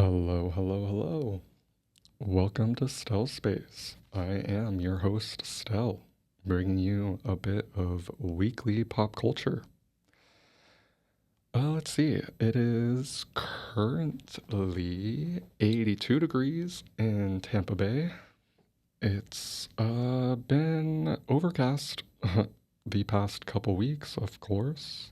Hello, hello, hello. Welcome to Stel Space. I am your host, Stel, bringing you a bit of weekly pop culture. Let's see, it is currently 82 degrees in Tampa Bay. It's been overcast the past couple weeks, of course.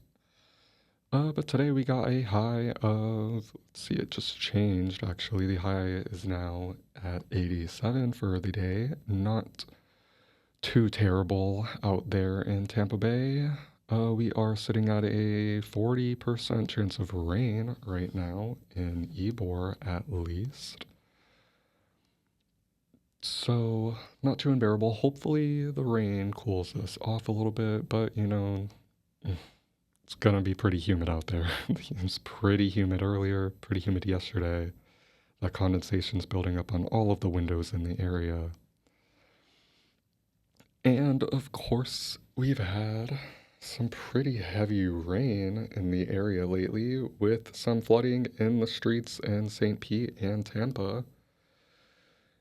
But today we got a high of, let's see, it just changed actually. The high is now at 87 for the day. Not too terrible out there in Tampa Bay. We are sitting at a 40% chance of rain right now in Ybor at least. So, not too unbearable. Hopefully the rain cools us off a little bit, but it's gonna be pretty humid out there. It was pretty humid earlier, pretty humid yesterday. That condensation's building up on all of the windows in the area. And of course, we've had some pretty heavy rain in the area lately, with some flooding in the streets in St. Pete and Tampa.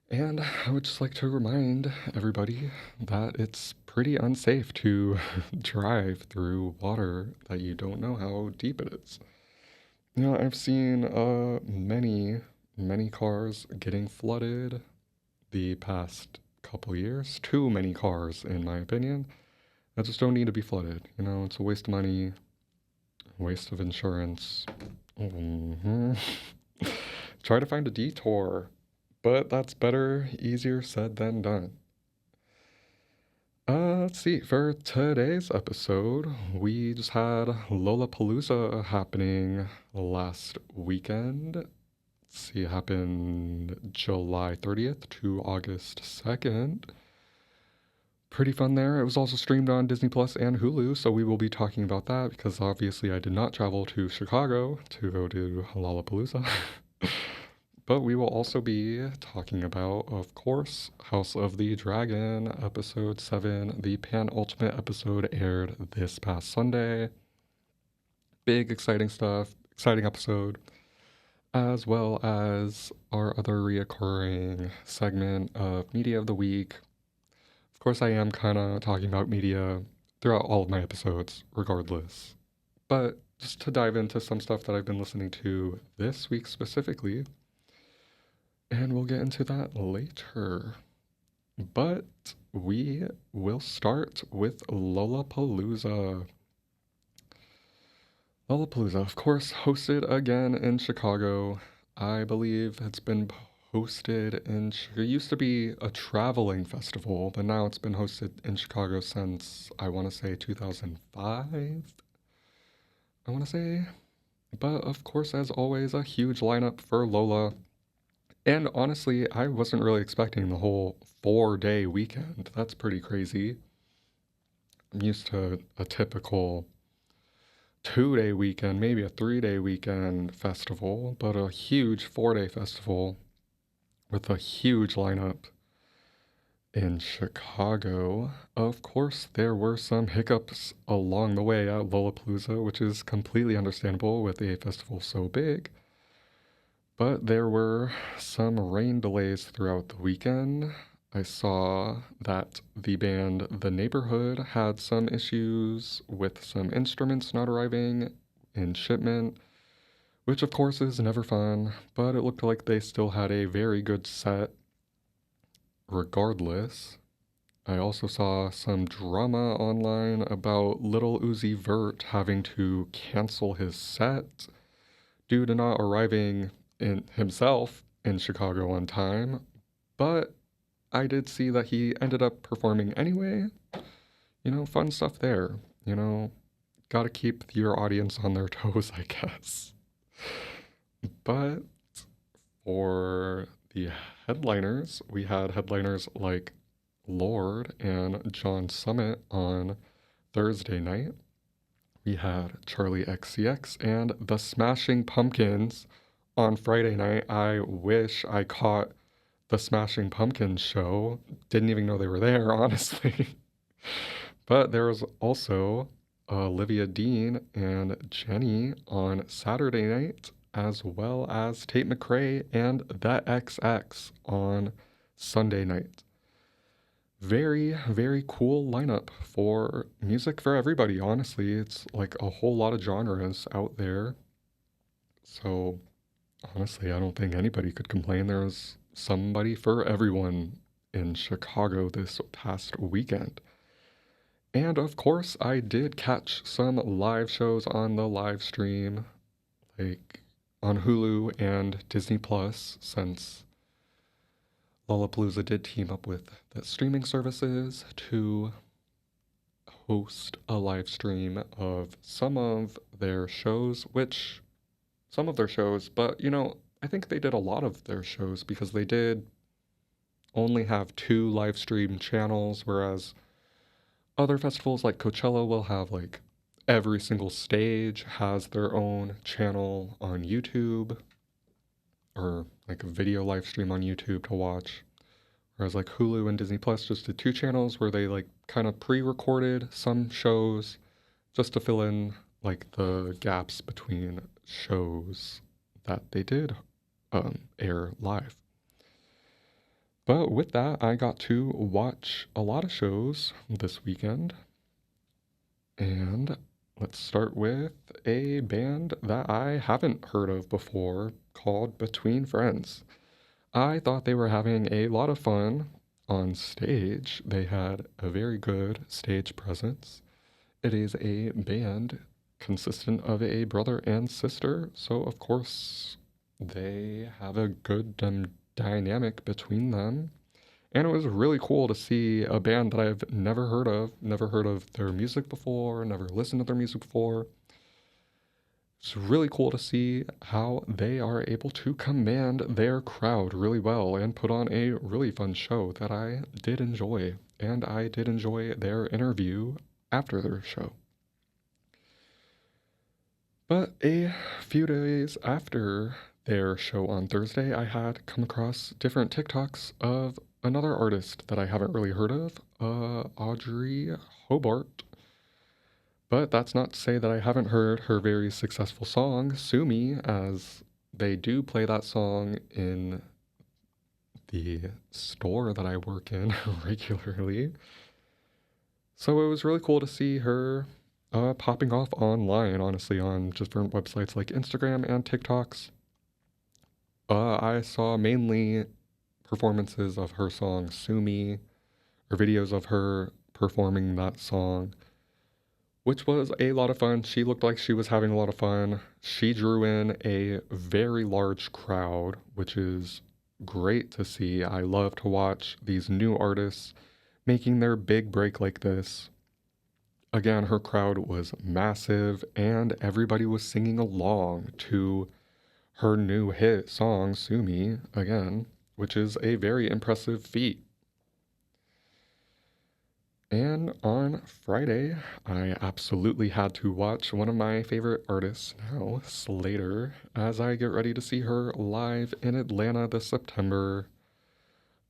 And I would just like to remind everybody that it's pretty unsafe to drive through water that you don't know how deep it is. I've seen many cars getting flooded the past couple years. Too many cars, in my opinion, that just don't need to be flooded. It's a waste of money, waste of insurance. Try to find a detour, but that's better, easier said than done. Let's see, for today's episode, we just had Lollapalooza happening last weekend. Let's see, it happened July 30th to August 2nd. Pretty fun there. It was also streamed on Disney Plus and Hulu, so we will be talking about that because obviously I did not travel to Chicago to go to Lollapalooza. But we will also be talking about, of course, House of the Dragon, Episode 7. The penultimate episode aired this past Sunday. Big, exciting stuff, exciting episode, as well as our other reoccurring segment of Media of the Week. Of course, I am kind of talking about media throughout all of my episodes, regardless. But just to dive into some stuff that I've been listening to this week specifically, and we'll get into that later. But we will start with Lollapalooza. Lollapalooza, of course, hosted again in Chicago. I believe it's been hosted it used to be a traveling festival, but now it's been hosted in Chicago since, I want to say, 2005. I want to say. But of course, as always, a huge lineup for Lola. And honestly, I wasn't really expecting the whole 4-day weekend. That's pretty crazy. I'm used to a typical 2-day weekend, maybe a 3-day weekend festival, but a huge 4-day festival with a huge lineup in Chicago. Of course, there were some hiccups along the way at Lollapalooza, which is completely understandable with a festival so big. But there were some rain delays throughout the weekend. I saw that the band The Neighborhood had some issues with some instruments not arriving in shipment, which of course is never fun, but it looked like they still had a very good set regardless. I also saw some drama online about Lil Uzi Vert having to cancel his set due to not arriving in himself in Chicago on time, but I did see that he ended up performing anyway. Fun stuff there. Gotta keep your audience on their toes, I guess. But for the headliners, we had headliners like Lorde and John Summit on Thursday night. We had Charlie XCX and the Smashing Pumpkins on Friday night. I wish I caught the Smashing Pumpkins show. Didn't even know they were there, honestly. But there was also Olivia Dean and Jenny on Saturday night as well as Tate McRae and The XX on Sunday night. Very, very cool lineup for music for everybody, honestly. It's like a whole lot of genres out there. So, honestly, I don't think anybody could complain. There was somebody for everyone in Chicago this past weekend. And of course, I did catch some live shows on the live stream, like on Hulu and Disney Plus, since Lollapalooza did team up with the streaming services to host a live stream of some of their shows, but I think they did a lot of their shows because they did only have two live stream channels, whereas other festivals like Coachella will have like every single stage has their own channel on YouTube or like a video live stream on YouTube to watch. Whereas like Hulu and Disney Plus just did two channels where they like kind of pre-recorded some shows just to fill in like the gaps between shows that they did air live. But with that, I got to watch a lot of shows this weekend. And let's start with a band that I haven't heard of before called Between Friends. I thought they were having a lot of fun on stage. They had a very good stage presence. It is a band consistent of a brother and sister, so of course they have a good dynamic between them. And it was really cool to see a band that I've never heard of their music before, never listened to their music before. It's really cool to see how they are able to command their crowd really well and put on a really fun show that I did enjoy. And I did enjoy their interview after their show. But a few days after their show on Thursday, I had come across different TikToks of another artist that I haven't really heard of, Audrey Hobart. But that's not to say that I haven't heard her very successful song, Sue Me, as they do play that song in the store that I work in regularly. So it was really cool to see her popping off online, honestly, on just different websites like Instagram and TikToks. I saw mainly performances of her song Sue Me, or videos of her performing that song, which was a lot of fun. She looked like she was having a lot of fun. She drew in a very large crowd, which is great to see. I love to watch these new artists making their big break like this. Again, her crowd was massive, and everybody was singing along to her new hit song, Sue Me, again, which is a very impressive feat. And on Friday, I absolutely had to watch one of my favorite artists now, Slater, as I get ready to see her live in Atlanta this September.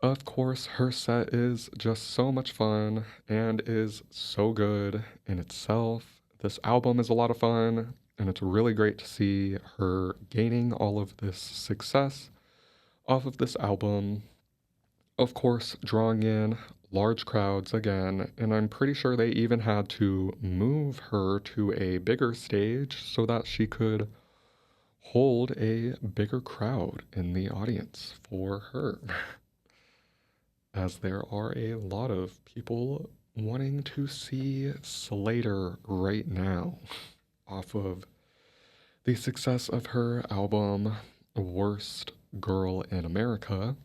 Of course, her set is just so much fun and is so good in itself. This album is a lot of fun, and it's really great to see her gaining all of this success off of this album. Of course, drawing in large crowds again, and I'm pretty sure they even had to move her to a bigger stage so that she could hold a bigger crowd in the audience for her. As there are a lot of people wanting to see Slater right now off of the success of her album Worst Girl in America.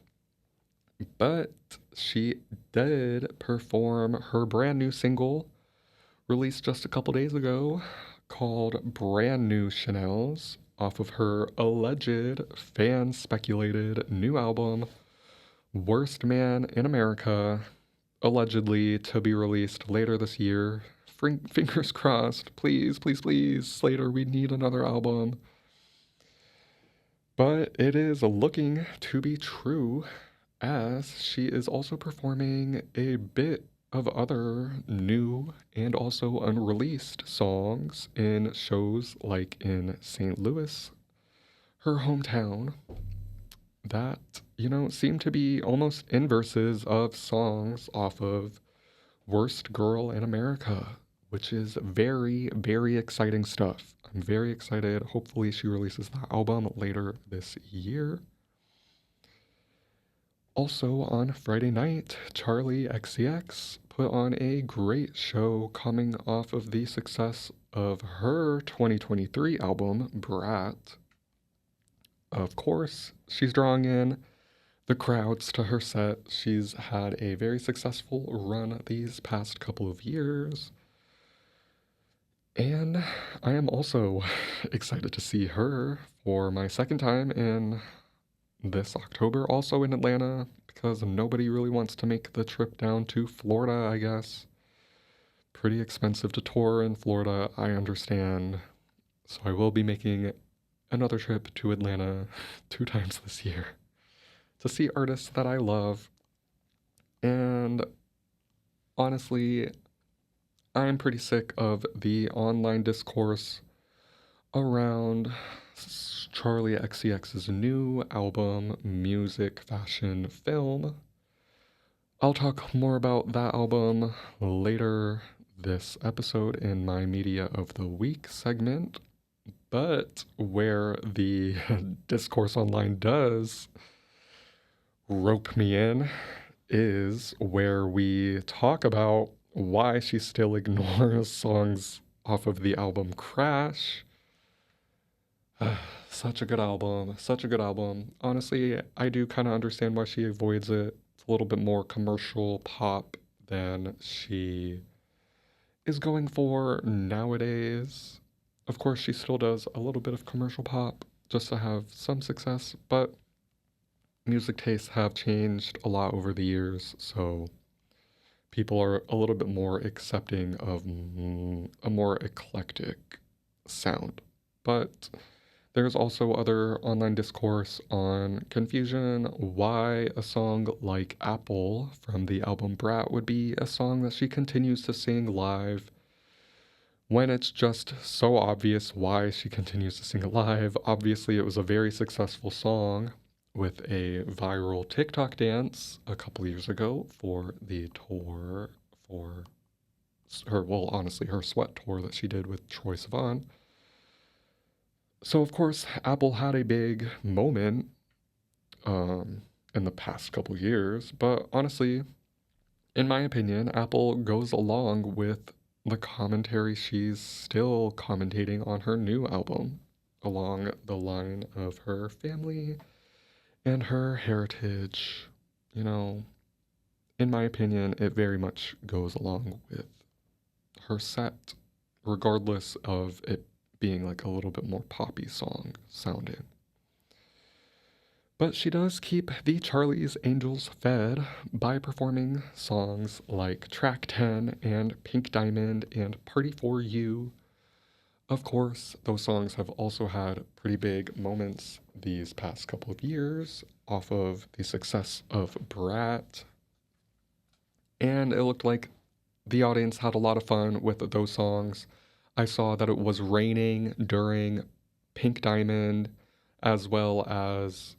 But she did perform her brand new single released just a couple days ago called Brand New Chanel's off of her alleged fan speculated new album Worst Man in America, allegedly to be released later this year. Fingers crossed. Please, please, please, Slater, we need another album. But it is looking to be true, as she is also performing a bit of other new and also unreleased songs in shows like in St. Louis. her hometown that, seem to be almost inverses of songs off of Worst Girl in America, which is very, very exciting stuff. I'm very excited. Hopefully, she releases that album later this year. Also, on Friday night, Charlie XCX put on a great show coming off of the success of her 2023 album, Brat. Of course, she's drawing in the crowds to her set. She's had a very successful run these past couple of years. And I am also excited to see her for my second time in this October, also in Atlanta, because nobody really wants to make the trip down to Florida, I guess. Pretty expensive to tour in Florida, I understand. So I will be making another trip to Atlanta 2 times this year to see artists that I love. And honestly, I'm pretty sick of the online discourse around Charlie XCX's new album, Music, Fashion, Film. I'll talk more about that album later this episode in my Media of the Week segment. But where the discourse online does rope me in is where we talk about why she still ignores songs off of the album Crash. Such a good album. Such a good album. Honestly, I do kind of understand why she avoids it. It's a little bit more commercial pop than she is going for nowadays. Of course, she still does a little bit of commercial pop just to have some success, but music tastes have changed a lot over the years, so people are a little bit more accepting of a more eclectic sound. But there's also other online discourse on confusion why a song like Apple from the album Brat would be a song that she continues to sing live when it's just so obvious why she continues to sing it live. Obviously, it was a very successful song with a viral TikTok dance a couple years ago for the tour for her, well, honestly, her Sweat tour that she did with Troye Sivan. So, of course, Apple had a big moment in the past couple years, but honestly, in my opinion, Apple goes along with the commentary she's still commentating on her new album along the line of her family and her heritage. You know, in my opinion, it very much goes along with her set, regardless of it being like a little bit more poppy song sounding. But she does keep the Charlie's Angels fed by performing songs like Track 10 and Pink Diamond and Party for You. Of course, those songs have also had pretty big moments these past couple of years off of the success of Brat. And it looked like the audience had a lot of fun with those songs. I saw that it was raining during Pink Diamond, as well as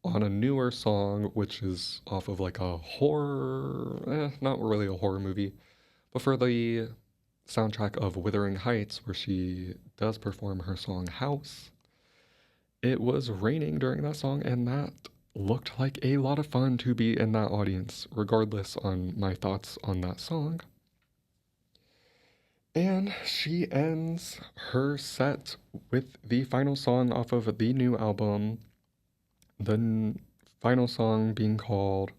on a newer song, which is off of like a horror, not really a horror movie, but for the soundtrack of Wuthering Heights, where she does perform her song House. It was raining during that song, and that looked like a lot of fun to be in that audience, regardless on my thoughts on that song. And she ends her set with the final song off of the new album, the final song being called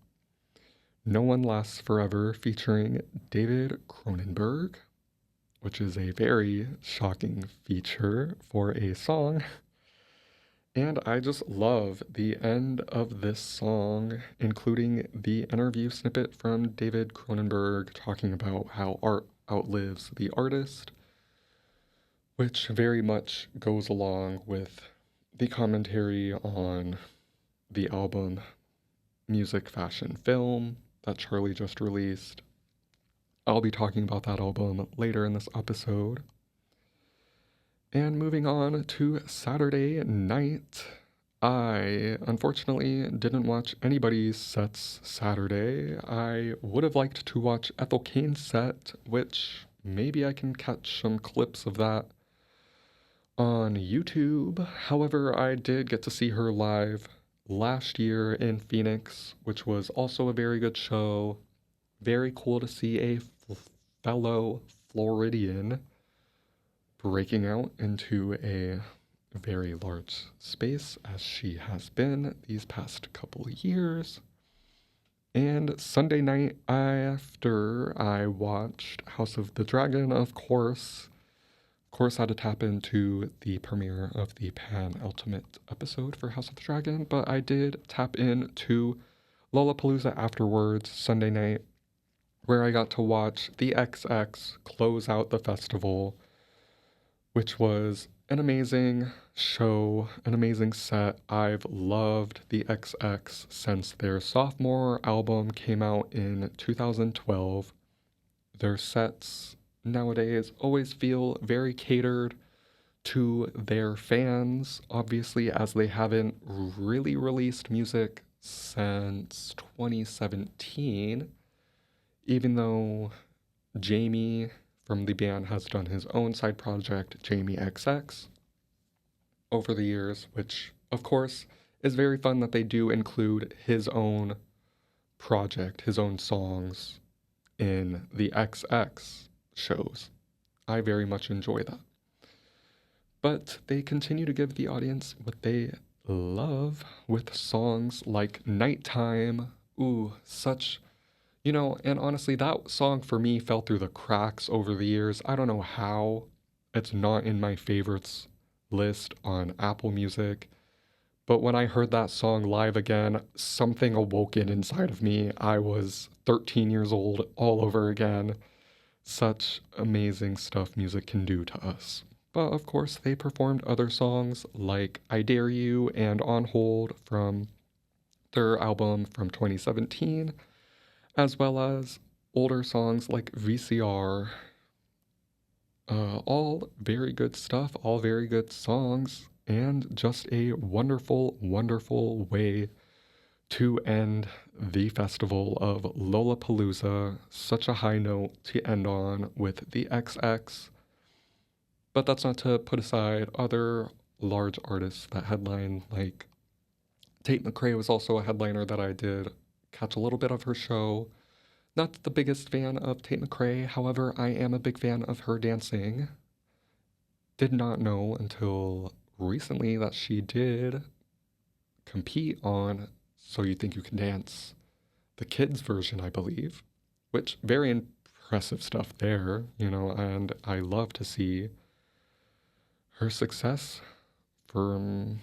No One Lasts Forever, featuring David Cronenberg, which is a very shocking feature for a song. And I just love the end of this song, including the interview snippet from David Cronenberg talking about how art outlives the artist, which very much goes along with the commentary on the album Music, Fashion, Film that Charlie just released. I'll be talking about that album later in this episode. And moving on to Saturday night, I unfortunately didn't watch anybody's sets Saturday. I would have liked to watch Ethel Kane's set, which maybe I can catch some clips of that on YouTube. However, I did get to see her live last year in Phoenix, which was also a very good show. Very cool to see a fellow Floridian breaking out into a very large space as she has been these past couple of years. And Sunday night after I watched House of the Dragon, of course, had to tap into the premiere of the Ultimate episode for House of the Dragon, but I did tap into Lollapalooza afterwards Sunday night, where I got to watch the XX close out the festival, which was an amazing show, an amazing set. I've loved the XX since their sophomore album came out in 2012. Their sets nowadays always feel very catered to their fans, obviously, as they haven't really released music since 2017, even though Jamie from the band has done his own side project, Jamie XX, over the years, which, of course, is very fun that they do include his own project, his own songs in the XX shows. I very much enjoy that. But they continue to give the audience what they love with songs like Nighttime. Ooh, such, and honestly, that song for me fell through the cracks over the years. I don't know how it's not in my favorites list on Apple Music. But when I heard that song live again, something awoke inside of me. I was 13 years old all over again. Such amazing stuff music can do to us. But of course, they performed other songs like I Dare You and On Hold from their album from 2017, as well as older songs like VCR. All very good stuff, all very good songs, and just a wonderful, wonderful way to end the festival of Lollapalooza. Such a high note to end on with the XX. But that's not to put aside other large artists that headline, like Tate McRae was also a headliner that I did catch a little bit of her show. Not the biggest fan of Tate McRae, however, I am a big fan of her dancing. Did not know until recently that she did compete on So You Think You Can Dance, the kids version, I believe, which very impressive stuff there, and I love to see her success from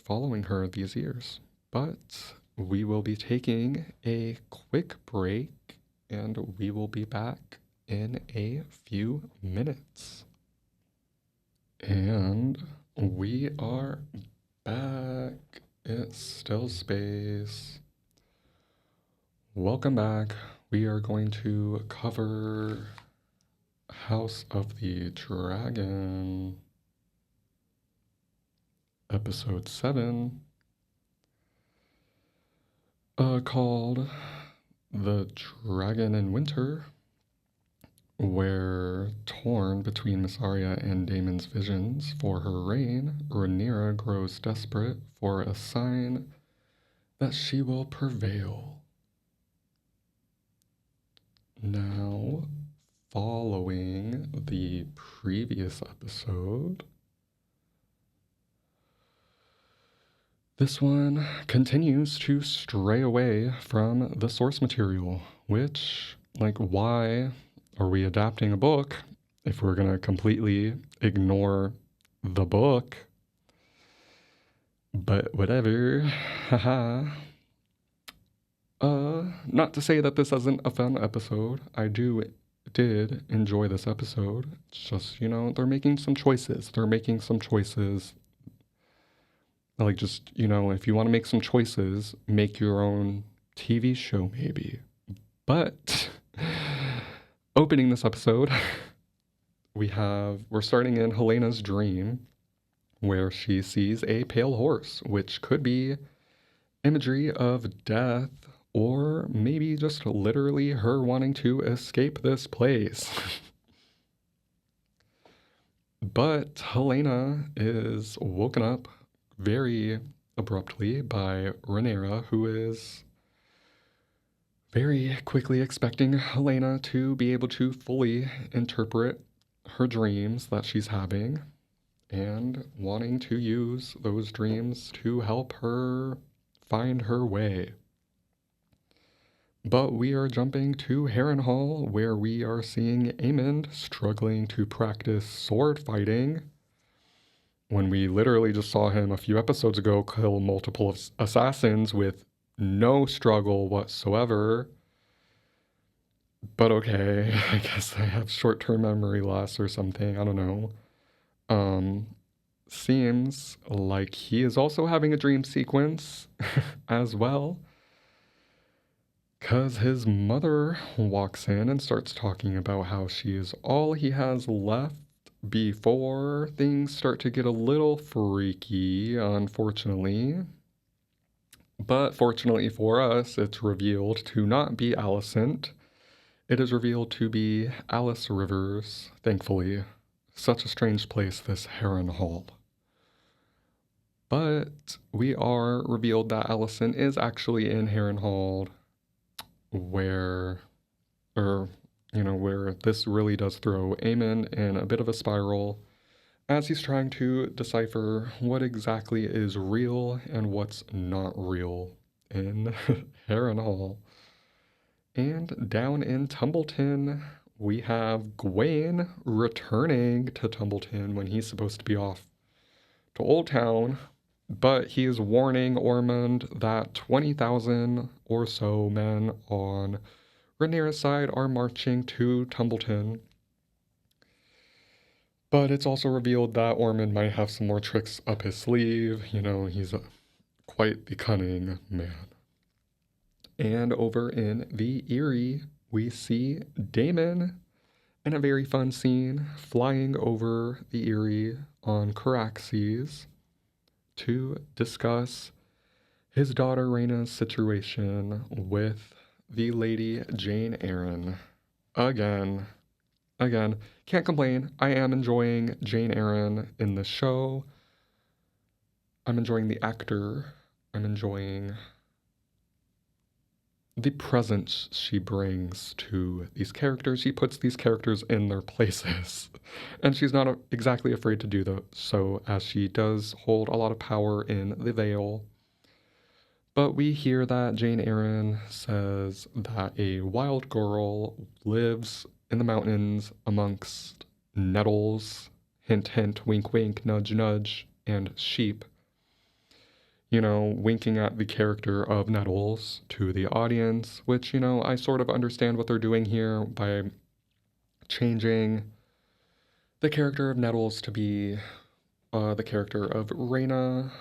following her these years. But we will be taking a quick break and we will be back in a few minutes. And we are back. It's still space. Welcome back. We are going to cover House of the Dragon, episode 7, called The Dragon in Winter, where, torn between Missaria and Daemon's visions for her reign, Rhaenyra grows desperate for a sign that she will prevail. Now, following the previous episode, this one continues to stray away from the source material, which, why are we adapting a book if we're going to completely ignore the book? But whatever, haha. Not to say that this isn't a fun episode. I did enjoy this episode. It's just, they're making some choices. If you want to make some choices, make your own TV show maybe. But opening this episode we're starting in Helena's dream, where she sees a pale horse, which could be imagery of death, or maybe just literally her wanting to escape this place. But Helena is woken up very abruptly by Rhaenyra, who is very quickly expecting Helena to be able to fully interpret her dreams that she's having and wanting to use those dreams to help her find her way. But we are jumping to Harrenhal, where we are seeing Aemond struggling to practice sword fighting when we literally just saw him a few episodes ago kill multiple assassins with no struggle whatsoever. But okay, I guess I have short-term memory loss or something, I don't know. Seems like he is also having a dream sequence as well. Because his mother walks in and starts talking about how she is all he has left before things start to get a little freaky, unfortunately. But fortunately for us, it's revealed to not be Alicent. It is revealed to be Alice Rivers, thankfully. Such a strange place, this Harrenhal. But we are revealed that Alicent is actually in Harrenhal, where this really does throw Aemon in a bit of a spiral as he's trying to decipher what exactly is real and what's not real in Harrenhal. And down in Tumbleton, we have Gwaine returning to Tumbleton when he's supposed to be off to Old Town, but he is warning Ormond that 20,000 or so men on Rhaenyra's side are marching to Tumbleton. But it's also revealed that Ormond might have some more tricks up his sleeve. He's quite the cunning man. And over in the Eyrie, we see Daemon in a very fun scene flying over the Eyrie on Caraxes to discuss his daughter Rhaena's situation with the Lady Jane Eyre. Again, can't complain. I am enjoying Jane Eyre in the show. I'm enjoying the actor. I'm enjoying the presence she brings to these characters. She puts these characters in their places. And she's not exactly afraid to do so, as she does hold a lot of power in the Vale. But we hear that Jane Eyre says that a wild girl lives in the mountains amongst nettles, hint, hint, wink, wink, nudge, nudge, and sheep. Winking at the character of Nettles to the audience, which, I sort of understand what they're doing here by changing the character of Nettles to be the character of Rhaena,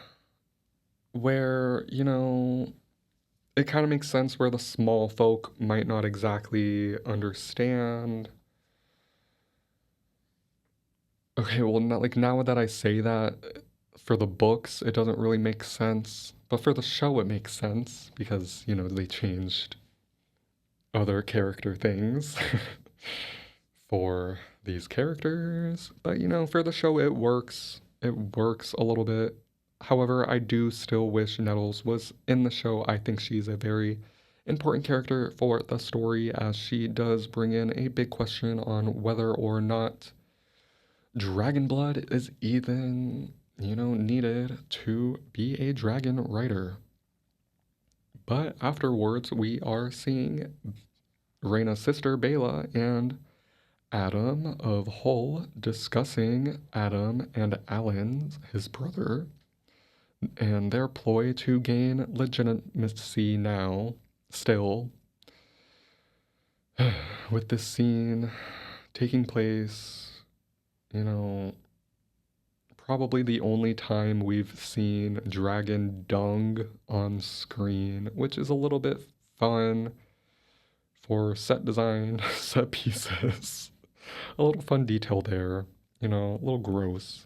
where, it kind of makes sense where the small folk might not exactly understand. Okay, well, now that I say that, for the books, it doesn't really make sense. But for the show, it makes sense because, they changed other character things for these characters. But, for the show, it works. It works a little bit. However, I do still wish Nettles was in the show. I think she's a very important character for the story, as she does bring in a big question on whether or not dragon blood is even needed to be a dragon rider. But afterwards, we are seeing Rhaena's sister Bela and Adam of Hull discussing Adam and Alan, his brother, and their ploy to gain legitimacy now, still. With this scene taking place, probably the only time we've seen dragon dung on screen, which is a little bit fun for set design, set pieces. A little fun detail there, a little gross.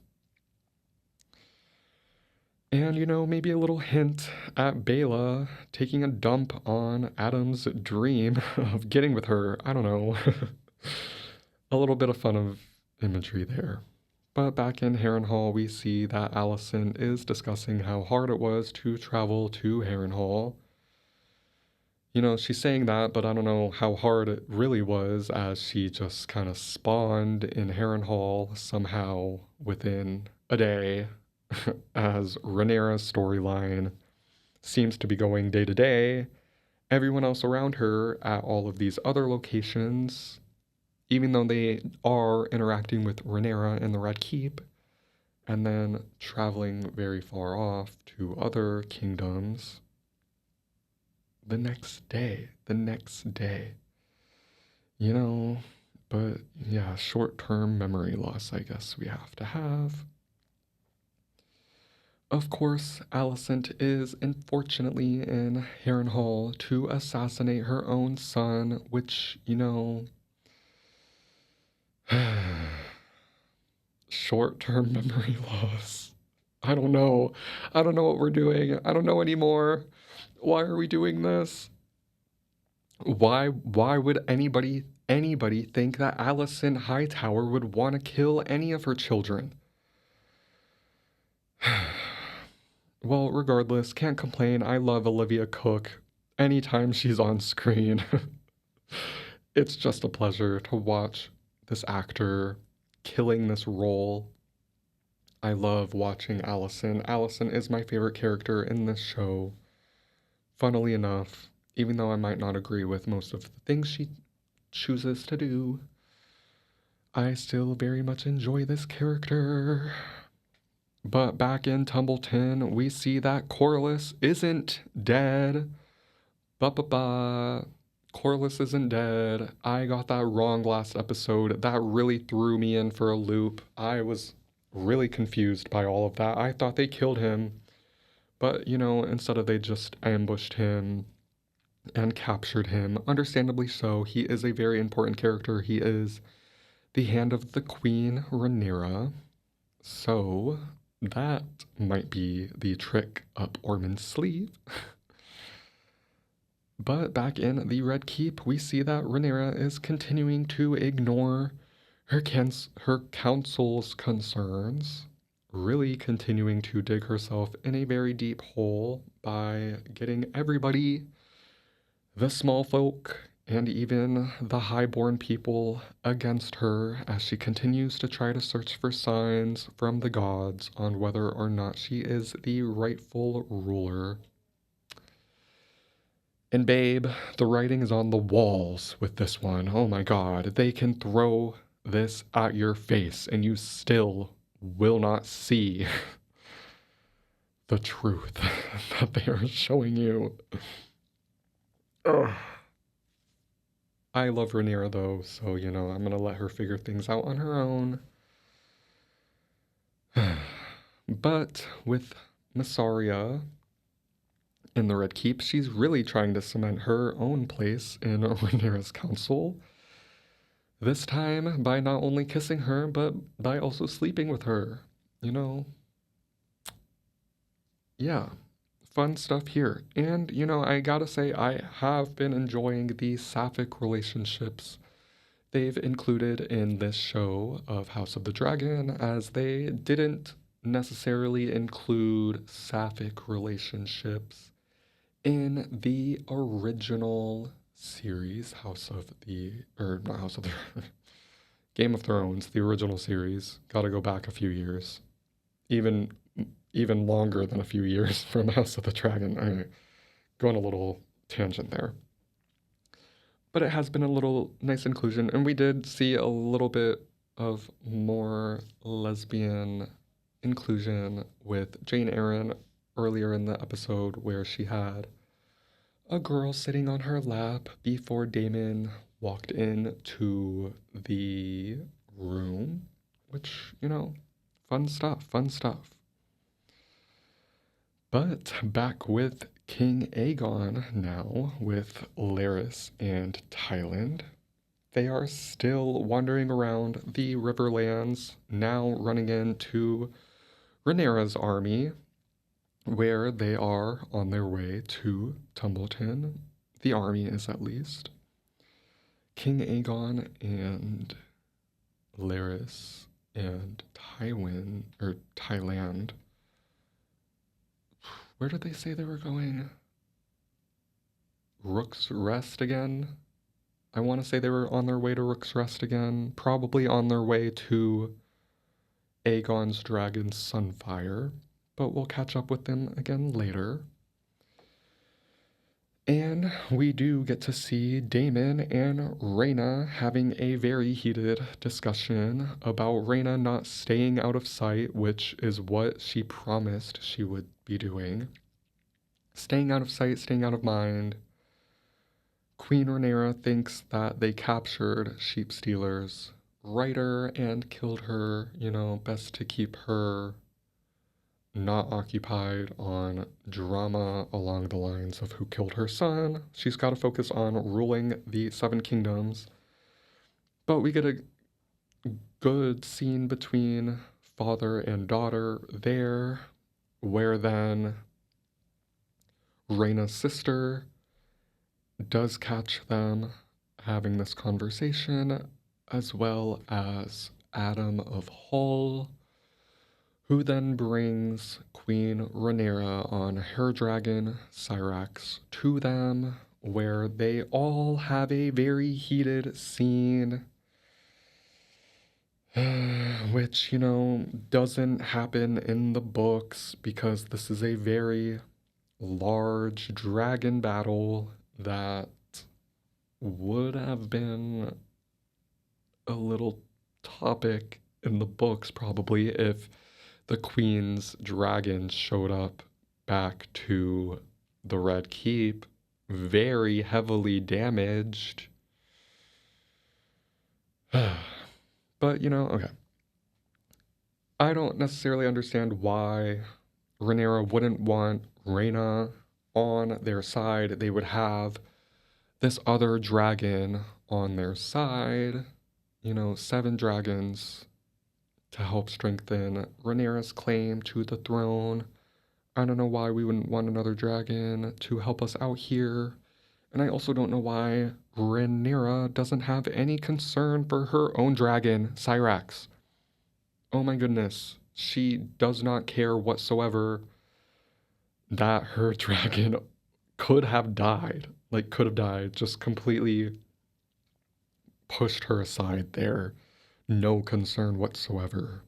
And, maybe a little hint at Bela taking a dump on Adam's dream of getting with her. I don't know. A little bit of fun of imagery there. But back in Harrenhal, we see that Allison is discussing how hard it was to travel to Harrenhal. She's saying that, but I don't know how hard it really was, as she just kind of spawned in Harrenhal somehow within a day, as Rhaenyra's storyline seems to be going day to day. Everyone else around her at all of these other locations, even though they are interacting with Rhaenyra in the Red Keep, and then traveling very far off to other kingdoms the next day. But yeah, short-term memory loss, I guess we have to have. Of course, Alicent is unfortunately in Harrenhal to assassinate her own son, which, short-term memory loss. I don't know. I don't know what we're doing. I don't know anymore. Why are we doing this? Why would anybody think that Alicent Hightower would want to kill any of her children? Well, regardless, can't complain. I love Olivia Cooke anytime she's on screen. It's just a pleasure to watch this actor killing this role. I love watching Allison. Allison is my favorite character in this show. Funnily enough, even though I might not agree with most of the things she chooses to do, I still very much enjoy this character. But back in Tumbleton, we see that Corlys isn't dead. Ba-ba-ba. Corlys isn't dead. I got that wrong last episode. That really threw me in for a loop. I was really confused by all of that. I thought they killed him. But, instead of they just ambushed him and captured him. Understandably so. He is a very important character. He is the hand of the Queen Rhaenyra. So that might be the trick up Ormond's sleeve. But back in the Red Keep, we see that Rhaenyra is continuing to ignore her council's concerns, really continuing to dig herself in a very deep hole by getting everybody, the small folk, and even the highborn people against her as she continues to try to search for signs from the gods on whether or not she is the rightful ruler. And babe, the writing is on the walls with this one. Oh my god, they can throw this at your face and you still will not see the truth that they are showing you. Ugh. I love Rhaenyra though, so I'm gonna let her figure things out on her own. But with Massaria in the Red Keep, she's really trying to cement her own place in Rhaenyra's council. This time by not only kissing her, but by also sleeping with her. Yeah, fun stuff here. And, I gotta say, I have been enjoying the sapphic relationships they've included in this show of House of the Dragon, as they didn't necessarily include sapphic relationships in the original series, Game of Thrones, the original series. Gotta go back a few years. Even longer than a few years from House of the Dragon. Anyway, going a little tangent there. But it has been a little nice inclusion, and we did see a little bit of more lesbian inclusion with Jane Eyre earlier in the episode, where she had a girl sitting on her lap before Daemon walked into the room, which, fun stuff. But back with King Aegon now, with Larys and Tyland. they are still wandering around the Riverlands, now running into Rhaenyra's army, where they are on their way to Tumbleton. The army is, at least. King Aegon and Larys and Tywin, or Thailand. Where did they say they were going? Rook's Rest again? I want to say they were on their way to Rook's Rest again. Probably on their way to Aegon's Dragon Sunfire. But we'll catch up with them again later. And we do get to see Daemon and Rhaena having a very heated discussion about Rhaena not staying out of sight, which is what she promised she would be doing. Staying out of sight, staying out of mind. Queen Rhaenyra thinks that they captured Sheep Stealer's writer and killed her, best to keep her not occupied on drama along the lines of who killed her son. She's got to focus on ruling the Seven Kingdoms. But we get a good scene between father and daughter there, where then Rhaena's sister does catch them having this conversation, as well as Adam of Hull, who then brings Queen Rhaenyra on her dragon, Syrax, to them, where they all have a very heated scene, which, doesn't happen in the books because this is a very large dragon battle that would have been a little topic in the books probably if the Queen's dragon showed up back to the Red Keep, very heavily damaged. But, okay. I don't necessarily understand why Rhaenyra wouldn't want Rhaena on their side. They would have this other dragon on their side, 7 dragons to help strengthen Rhaenyra's claim to the throne. I don't know why we wouldn't want another dragon to help us out here. And I also don't know why Rhaenyra doesn't have any concern for her own dragon, Syrax. Oh my goodness. She does not care whatsoever that her dragon could have died. Just completely pushed her aside there. No concern whatsoever.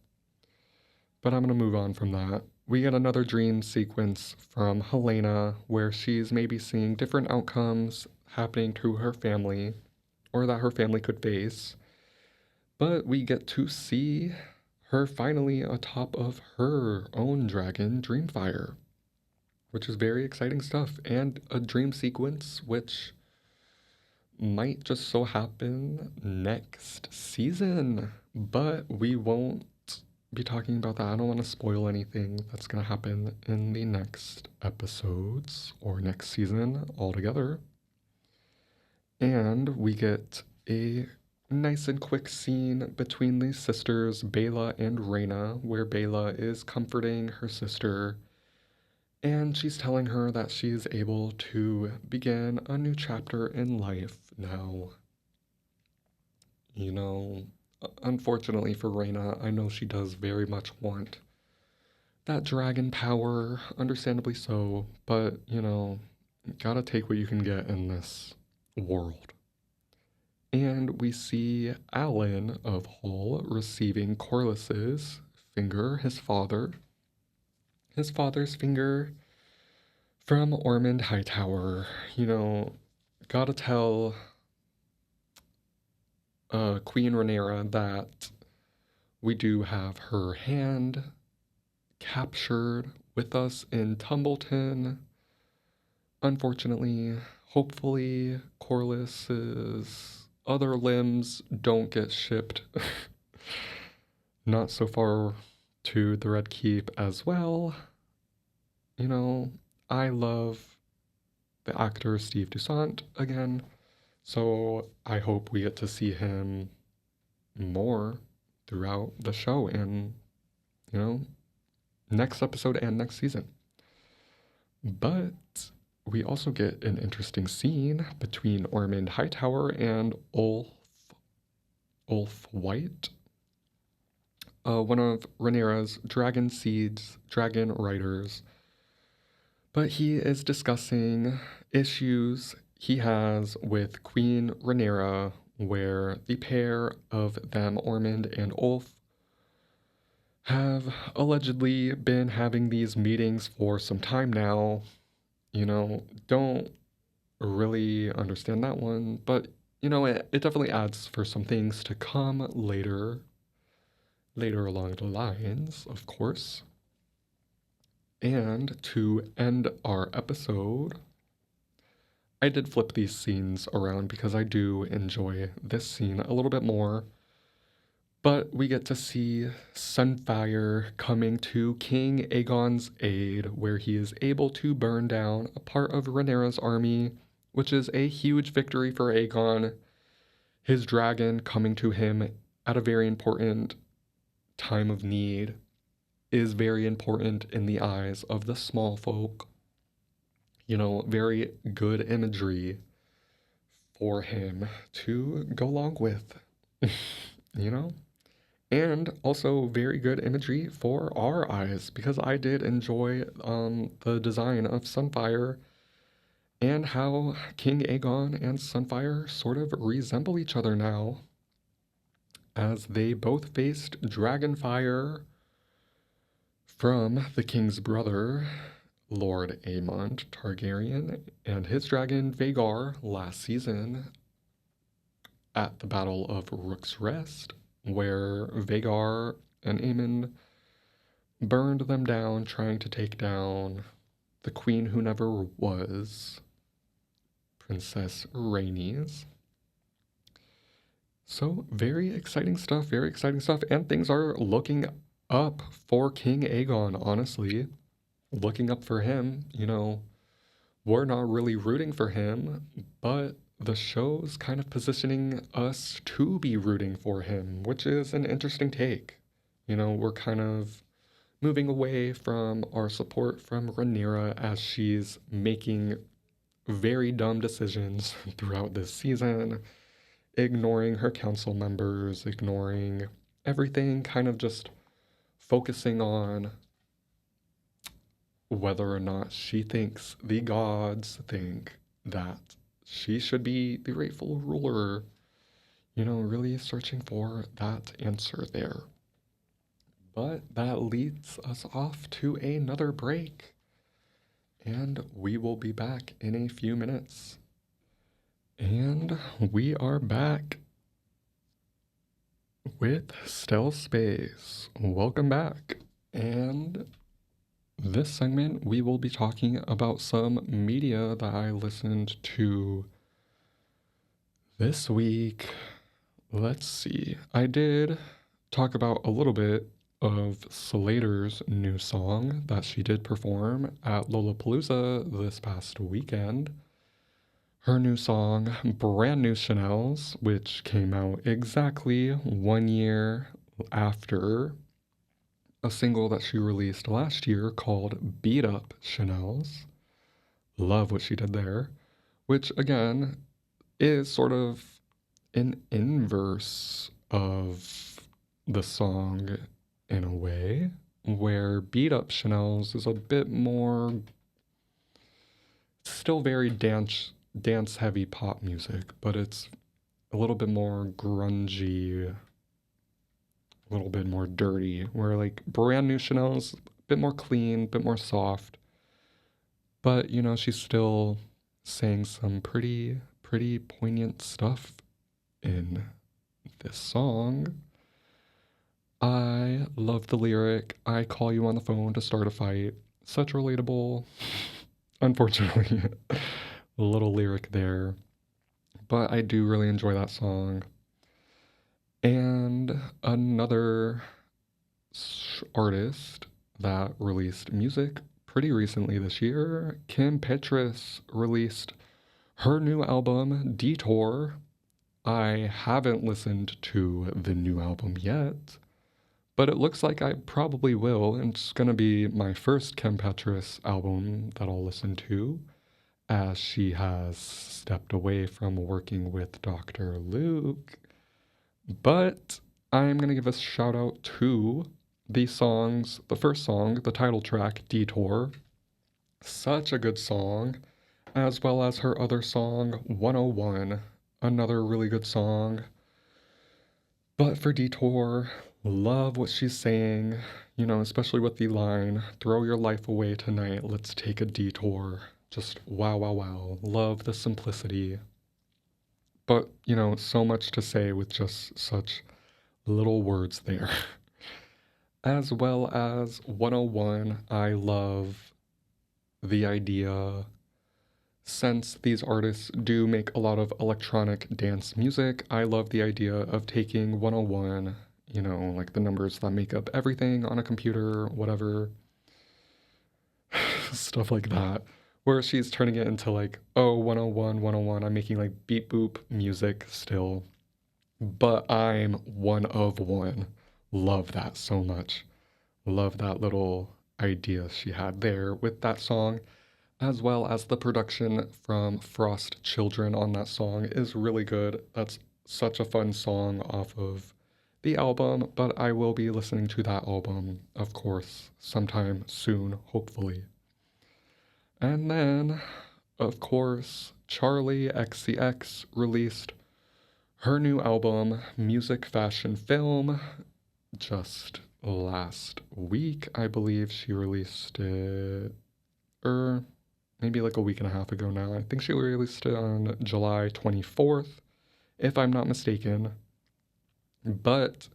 But I'm going to move on from that. We get another dream sequence from Helena where she's maybe seeing different outcomes happening to her family or that her family could face. But we get to see her finally atop of her own dragon, Dreamfire, which is very exciting stuff, and a dream sequence which might just so happen next season, but we won't be talking about that. I don't want to spoil anything that's going to happen in the next episodes or next season altogether. And we get a nice and quick scene between the sisters, Bela and Rhaena, where Bela is comforting her sister, and she's telling her that she is able to begin a new chapter in life now. Unfortunately for Rhaena, I know she does very much want that dragon power, understandably so, but, gotta take what you can get in this world. And we see Alan of Hull receiving Corlys's finger, his father's finger from Ormond Hightower. Gotta tell Queen Rhaenyra that we do have her hand captured with us in Tumbleton. Unfortunately, hopefully Corlys's other limbs don't get shipped not so far to the Red Keep as well. I love the actor Steve Toussaint again, So I hope we get to see him more throughout the show and, you know, next episode and next season. But we also get an interesting scene between Ormond Hightower and Ulf White, one of Rhaenyra's dragon riders. But he is discussing issues he has with Queen Rhaenyra, where the pair of them, Ormond and Ulf, have allegedly been having these meetings for some time now. Don't really understand that one, but it definitely adds for some things to come later along the lines, of course. And to end our episode, I did flip these scenes around because I do enjoy this scene a little bit more. But we get to see Sunfire coming to King Aegon's aid, where he is able to burn down a part of Rhaenyra's army, which is a huge victory for Aegon. His dragon coming to him at a very important time of need is very important in the eyes of the small folk. Very good imagery for him to go along with, you know? And also very good imagery for our eyes because I did enjoy the design of Sunfire and how King Aegon and Sunfire sort of resemble each other now as they both faced Dragonfire from the king's brother, Lord Aemond Targaryen, and his dragon Vhagar last season at the Battle of Rook's Rest, where Vhagar and Aemond burned them down trying to take down the queen who never was, Princess Rhaenys. So very exciting stuff, and things are looking up for King Aegon, honestly. Looking up for him, we're not really rooting for him, but the show's kind of positioning us to be rooting for him, which is an interesting take. We're kind of moving away from our support from Rhaenyra as she's making very dumb decisions throughout this season, ignoring her council members, ignoring everything, kind of just focusing on whether or not she thinks the gods think that she should be the rightful ruler. Really searching for that answer there. But that leads us off to another break. And we will be back in a few minutes. And we are back with Stel Space. Welcome back. And this segment, we will be talking about some media that I listened to this week. Let's see. I did talk about a little bit of Slater's new song that she did perform at Lollapalooza this past weekend. Her new song, Brand New Chanels, which came out exactly 1 year after a single that she released last year called Beat Up Chanels. Love what she did there, which again is sort of an inverse of the song in a way, where Beat Up Chanels is a bit more, still very dance heavy pop music, but it's a little bit more grungy, a little bit more dirty, where like Brand New Chanel's a bit more clean, a bit more soft, but she's still saying some pretty poignant stuff in this song. I love the lyric, I call you on the phone to start a fight. Such relatable, unfortunately, a little lyric there. But I do really enjoy that song. And another artist that released music pretty recently this year, Kim Petras, released Her new album, Detour, I haven't listened to the new album yet, but it looks like I probably will, and it's gonna be my first Kim Petras album that I'll listen to, as she has stepped away from working with Dr. Luke. But I'm gonna give a shout out to the first song, the title track, Detour. Such a good song, as well as her other song, 101, another really good song. But for Detour, love what she's saying, especially with the line, throw your life away tonight, let's take a detour. Just wow, wow, wow. Love the simplicity. But, so much to say with just such little words there. As well as 101, I love the idea, since these artists do make a lot of electronic dance music, I love the idea of taking 101, like the numbers that make up everything on a computer, whatever, stuff like that, where she's turning it into like, oh, 101, 101, I'm making like beep boop music still, but I'm one of one. Love that so much. Love that little idea she had there with that song, as well as the production from Frost Children on that song is really good. That's such a fun song off of the album, but I will be listening to that album, of course, sometime soon, hopefully. And then, of course, Charlie XCX released her new album, Music Fashion Film, just last week. I believe she released it, or maybe like a week and a half ago now. I think she released it on July 24th, if I'm not mistaken. But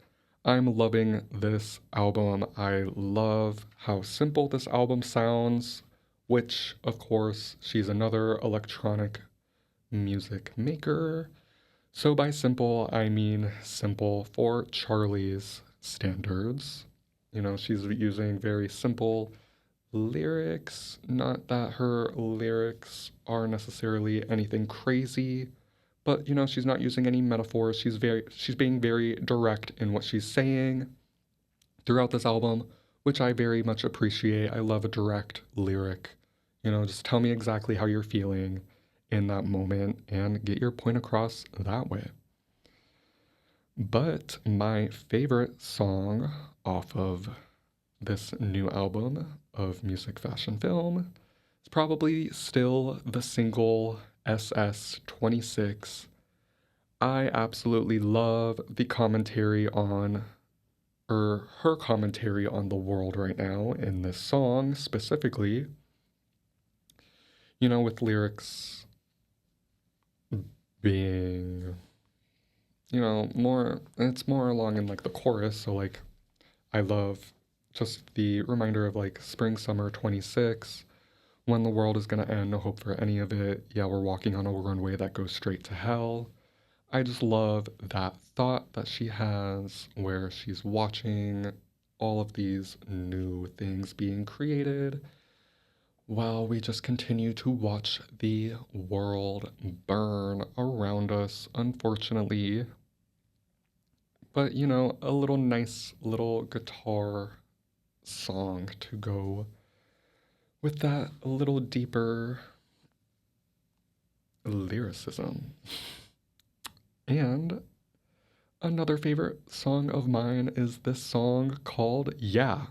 I'm loving this album. I love how simple this album sounds, which, of course, she's another electronic music maker. So by simple, I mean simple for Charlie's standards. She's using very simple lyrics. Not that her lyrics are necessarily anything crazy, but she's not using any metaphors. She's being very direct in what she's saying throughout this album, which I very much appreciate. I love a direct lyric. Just tell me exactly how you're feeling in that moment and get your point across that way. But my favorite song off of this new album of Music Fashion Film is probably still the single SS26. I absolutely love the commentary on, or her commentary on the world right now in this song specifically, with lyrics being, it's more along in like the chorus. So like, I love just the reminder of like spring, summer 26, when the world is gonna end, no hope for any of it. Yeah, we're walking on a runway that goes straight to hell. I just love that thought that she has where she's watching all of these new things being created while we just continue to watch the world burn around us, unfortunately. But, a little nice little guitar song to go with that a little deeper lyricism. And another favorite song of mine is this song called Yeah.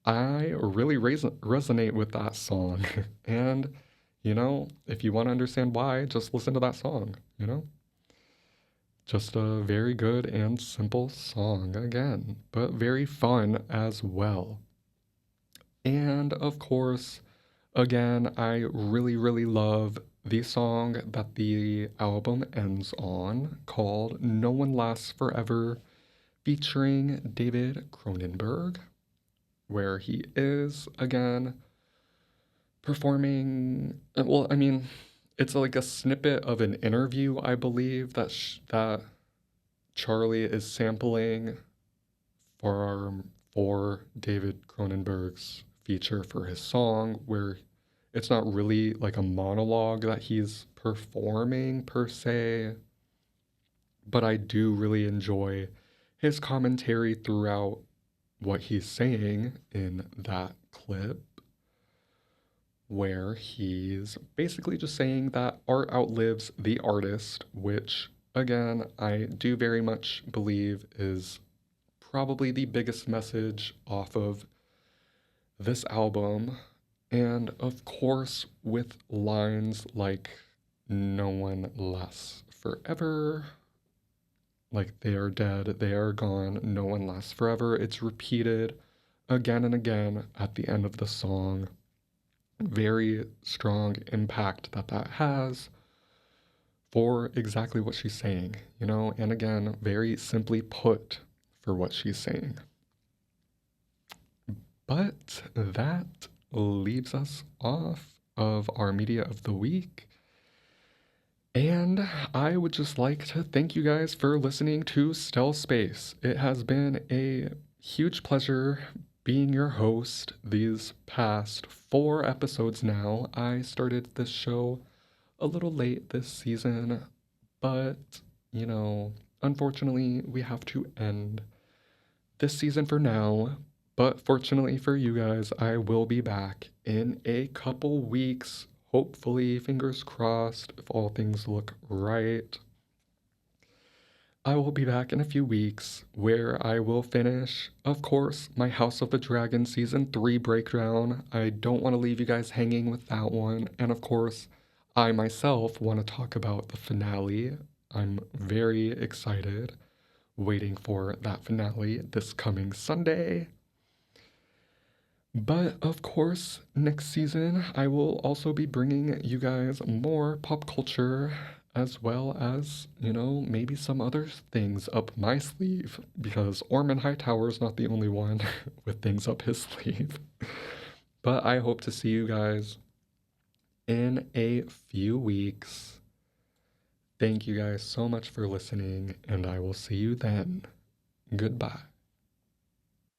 I really resonate with that song. And, if you want to understand why, just listen to that song. Just a very good and simple song again, but very fun as well. And of course, again, I really, really love the song that the album ends on called No One Lasts Forever, featuring David Cronenberg, where he is again performing. Well, I mean, it's like a snippet of an interview, I believe, that Charlie is sampling for David Cronenberg's feature for his song, where It's not really like a monologue that he's performing per se, but I do really enjoy his commentary throughout what he's saying in that clip, where he's basically just saying that art outlives the artist, which, again, I do very much believe is probably the biggest message off of this album. And of course, with lines like, no one lasts forever, like they are dead, they are gone, no one lasts forever. It's repeated again and again at the end of the song. Very strong impact that has for exactly what she's saying, you know, and again, very simply put for what she's saying. But that leaves us off of our media of the week. And I would just like to thank you guys for listening to Stel Space. It has been a huge pleasure being your host these past 4 episodes now. I started this show a little late this season, but, you know, unfortunately, we have to end this season for now. But fortunately for you guys, I will be back in a couple weeks. Hopefully, fingers crossed, if all things look right. I will be back in a few weeks where I will finish, of course, my House of the Dragon Season 3 breakdown. I don't want to leave you guys hanging with that one. And of course, I myself want to talk about the finale. I'm very excited, waiting for that finale this coming Sunday. But of course, next season, I will also be bringing you guys more pop culture as well as, you know, maybe some other things up my sleeve because Orman Hightower is not the only one with things up his sleeve. But I hope to see you guys in a few weeks. Thank you guys so much for listening, and I will see you then. Goodbye.